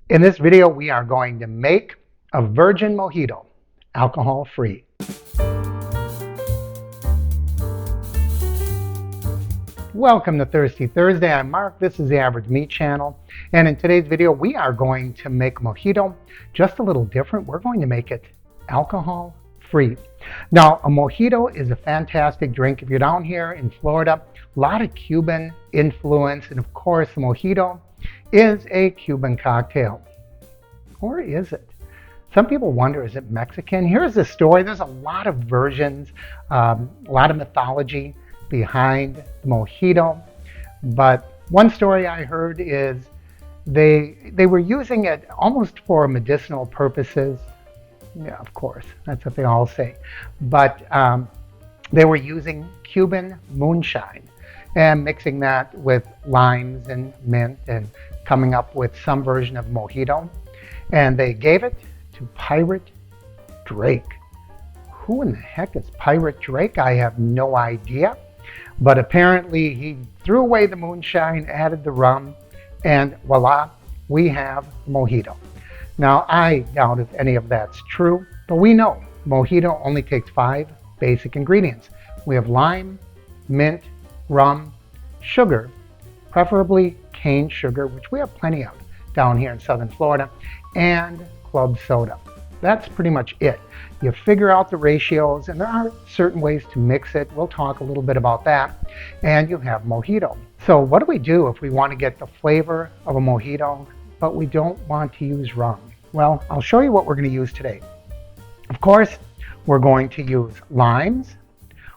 In this video, we are going to make a virgin mojito, alcohol-free. Welcome to Thirsty Thursday. I'm Mark. This is the Average Meat Channel. And in today's video, we are going to make a mojito just a little different. We're going to make it alcohol-free. Now, a mojito is a fantastic drink. If you're down here in Florida, a lot of Cuban influence. And of course, the mojito is a Cuban cocktail. Or is it? Some people wonder, is it Mexican? Here's the story. There's a lot of versions, a lot of mythology behind the mojito. But one story I heard is they were using it almost for medicinal purposes. Yeah, of course, that's what they all say. But they were using Cuban moonshine and mixing that with limes and mint and coming up with some version of mojito. And they gave it to Pirate Drake. Who in the heck is Pirate Drake? I have no idea. But apparently he threw away the moonshine, added the rum, and voila, we have mojito. Now, I doubt if any of that's true, but we know mojito only takes 5 basic ingredients. We have lime, mint, rum, sugar, preferably cane sugar, which we have plenty of down here in southern Florida, and club soda. That's pretty much it. You figure out the ratios, and there are certain ways to mix it. We'll talk a little bit about that, and you have mojito. So what do we do if we want to get the flavor of a mojito, but we don't want to use rum? Well, I'll show you what we're going to use today. Of course, we're going to use limes.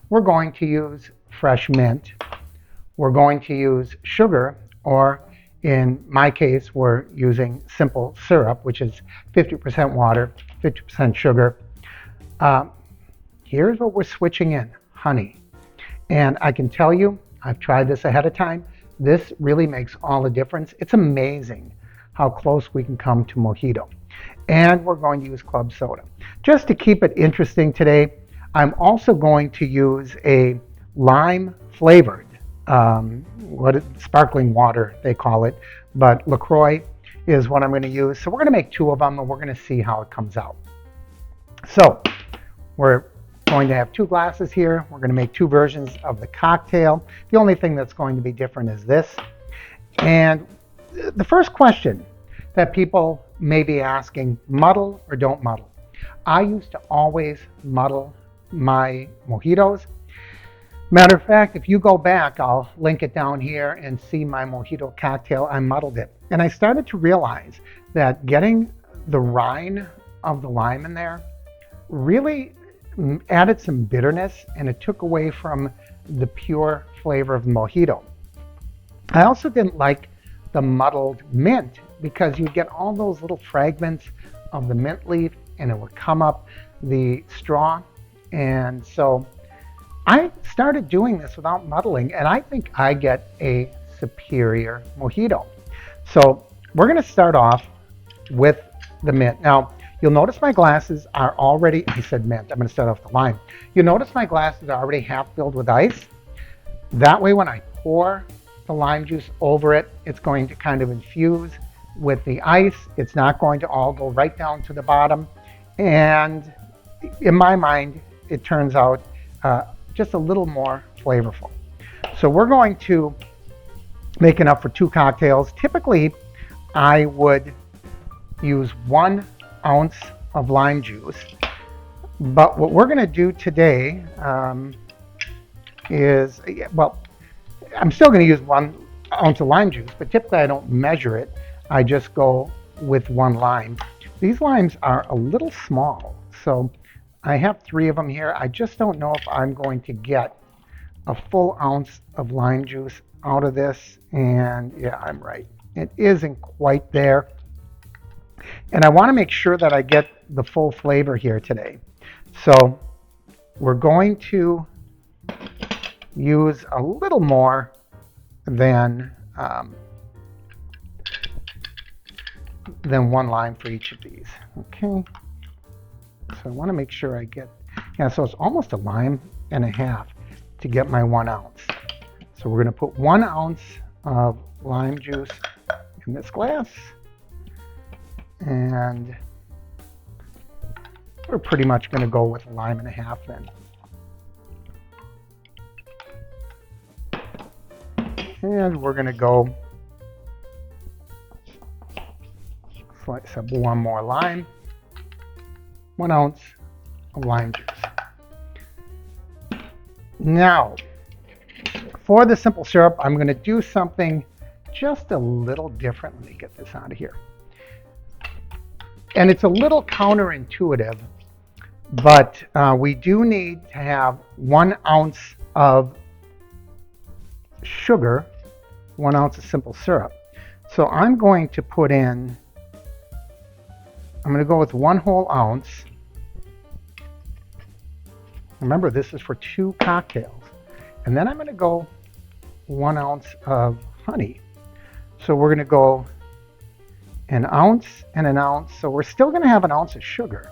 We're going to use fresh mint. We're going to use sugar, or in my case, we're using simple syrup, which is 50% water, 50% sugar. Here's what we're switching in, honey. And I can tell you, I've tried this ahead of time. This really makes all the difference. It's amazing how close we can come to mojito. And we're going to use club soda. Just to keep it interesting today, I'm also going to use a lime flavored sparkling water they call it, but LaCroix is what I'm going to use. So we're going to make 2 of them, and we're going to see how it comes out. So we're going to have 2 glasses here. We're going to make 2 versions of the cocktail. The only thing that's going to be different is this. And the first question that people may be asking, muddle or don't muddle? I used to always muddle my mojitos. Matter of fact, if you go back, I'll link it down here and see my mojito cocktail. I muddled it. And I started to realize that getting the rind of the lime in there really added some bitterness, and it took away from the pure flavor of the mojito. I also didn't like the muddled mint because you get all those little fragments of the mint leaf and it would come up the straw. And so I started doing this without muddling, and I think I get a superior mojito. So we're going to start off with the mint. Now, you'll notice my glasses are already, I said mint, I'm going to start off with the lime. You'll notice my glasses are already half filled with ice. That way, when I pour the lime juice over it, it's going to kind of infuse with the ice. It's not going to all go right down to the bottom. And in my mind, it turns out just a little more flavorful. So we're going to make enough for 2 cocktails. Typically, I would use 1 ounce of lime juice. But what we're going to do today is, well, I'm still going to use 1 ounce of lime juice, but typically I don't measure it. I just go with 1 lime. These limes are a little small, so I have 3 of them here. I just don't know if I'm going to get a full ounce of lime juice out of this. And yeah, I'm right. It isn't quite there. And I want to make sure that I get the full flavor here today. So we're going to use a little more than 1 lime for each of these. Okay. So I want to make sure I get, yeah, so it's almost a lime and a half to get my 1 ounce. So we're going to put 1 ounce of lime juice in this glass. And we're pretty much going to go with 1.5 limes then. And we're going to go slice up 1 more lime, 1 ounce of lime juice. Now, for the simple syrup, I'm going to do something just a little different. Let me get this out of here. And it's a little counterintuitive, but we do need to have 1 ounce of sugar, 1 ounce of simple syrup. So I'm going to put in, I'm going to go with 1 whole ounce. Remember, this is for 2 cocktails. And then I'm going to go 1 ounce of honey. So we're going to go 1 ounce and 1 ounce. So we're still going to have 1 ounce of sugar,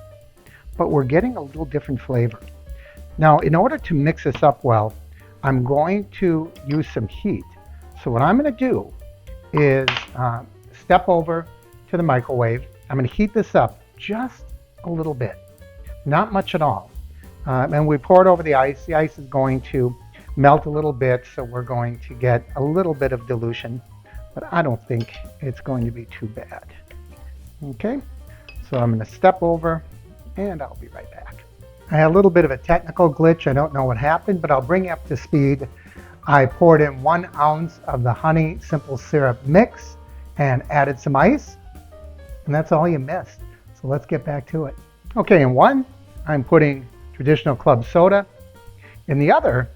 but we're getting a little different flavor. Now, in order to mix this up well, I'm going to use some heat. So what I'm going to do is step over to the microwave. I'm going to heat this up just a little bit, not much at all. And we pour it over the ice. The ice is going to melt a little bit, so we're going to get a little bit of dilution, but I don't think it's going to be too bad. Okay, so I'm going to step over and I'll be right back. I had a little bit of a technical glitch. I don't know what happened, but I'll bring you up to speed. I poured in 1 ounce of the honey simple syrup mix and added some ice, and that's all you missed. So let's get back to it. Okay, in one, I'm putting traditional club soda. In the other,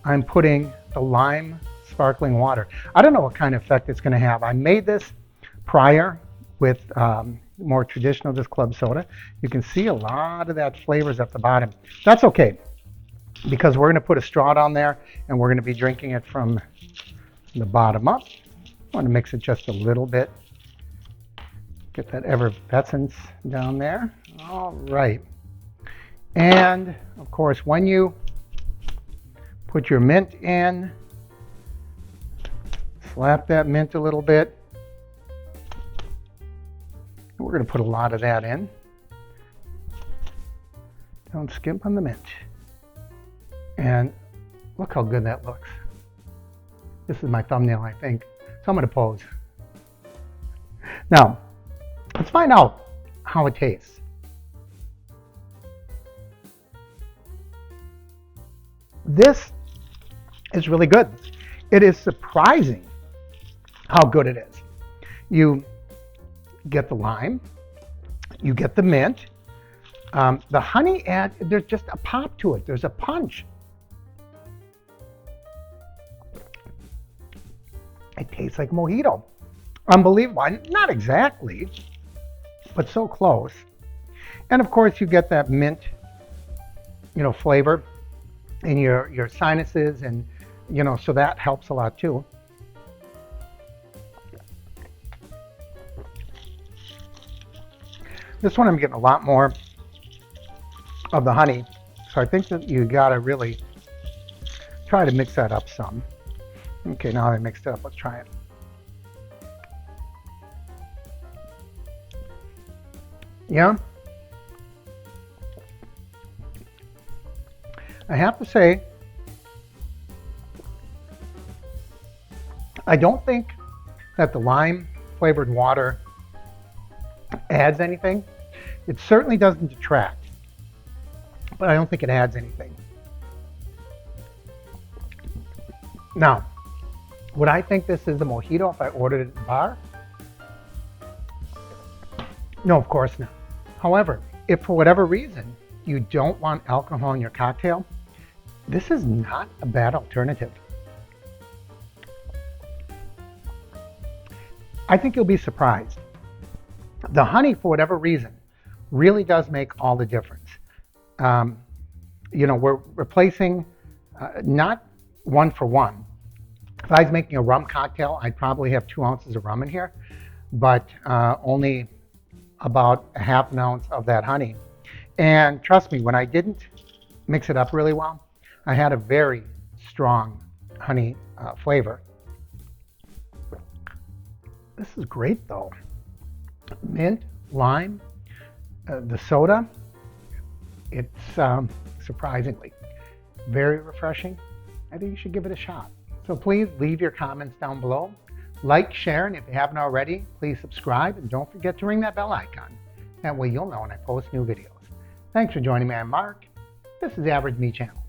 I'm putting the lime sparkling water. I don't know what kind of effect it's going to have. I made this prior with more traditional just club soda. You can see a lot of that flavors at the bottom. That's okay, because we're going to put a straw down there and we're going to be drinking it from the bottom up. I want to mix it just a little bit. Get that effervescence down there. All right. And of course, when you put your mint in, slap that mint a little bit. We're going to put a lot of that in. Don't skimp on the mint. And look how good that looks. This is my thumbnail, I think. So I'm going to pose. Now, let's find out how it tastes. This is really good. It is surprising how good it is. You get the lime, you get the mint, the honey there's just a pop to it. There's a punch. It tastes like mojito. Unbelievable. Not exactly, but so close. And of course, you get that mint, flavor in your sinuses, and so that helps a lot too. This one I'm getting a lot more of the honey, so I think that you gotta really try to mix that up some. Okay, now I mixed it up, let's try it. Yeah, I have to say, I don't think that the lime flavored water adds anything. It certainly doesn't detract, but I don't think it adds anything. Now, would I think this is a mojito if I ordered it at the bar? No, of course not. However, if for whatever reason you don't want alcohol in your cocktail, this is not a bad alternative. I think you'll be surprised. The honey, for whatever reason, really does make all the difference. We're replacing not 1 for 1. If I was making a rum cocktail, I'd probably have 2 ounces of rum in here, but only about a half an ounce of that honey. And trust me, when I didn't mix it up really well, I had a very strong honey flavor. This is great though. Mint, lime, the soda. It's surprisingly very refreshing. I think you should give it a shot. So please leave your comments down below. Like, share, and if you haven't already, please subscribe, and don't forget to ring that bell icon. That way you'll know when I post new videos. Thanks for joining me. I'm Mark. This is the Average Me Channel.